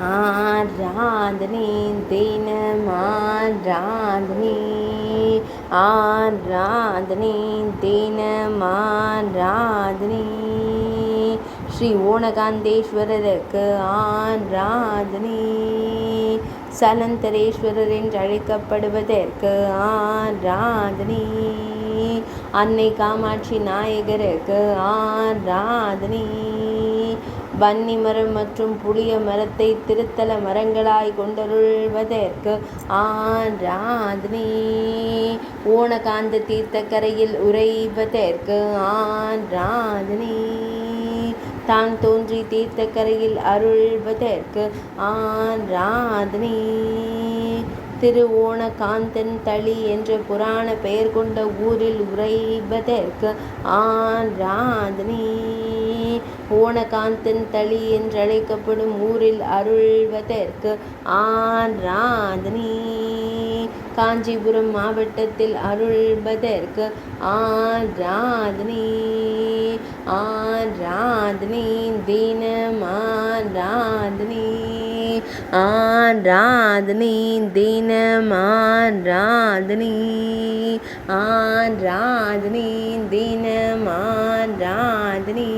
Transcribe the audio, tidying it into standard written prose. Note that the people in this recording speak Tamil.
ஆராதனை தினம் ஆராதனை ஆராதனை தினம் ஆராதனை ஸ்ரீ ஓணகாந்தேஸ்வரருக்கு ஆராதனை சலந்தரேஸ்வரர் என்று அழைக்கப்படுவதற்கு ஆராதனை அன்னை காமாட்சி நாயகருக்கு ஆராதனை வன்னி மரம் மற்றும் புளிய மரத்தை திருத்தல மரங்களாய் கொண்டருள்வதற்கு ஆராதனை ஓணகாந்த தீர்த்தக்கரையில் உறைவதற்கு ஆராதனை தான் தோன்றி தீர்த்தக்கரையில் அருள்வதற்கு ஆராதனை திரு ஓணகாந்தன் தளி என்ற புராண பெயர் கொண்ட ஊரில் உறைவதற்கு ஆராதனை ஓணகாந்தன் தளி என்றழைக்கப்படும் ஊரில் அருள்வதற்கு ஆராதனை காஞ்சிபுரம் மாவட்டத்தில் அருள்வதற்கு ஆராதனை ஆராதனை தினம் ஆராதனை ஆராதனை தினம் ஆராதனை ஆராதனை தினம் ஆராதனை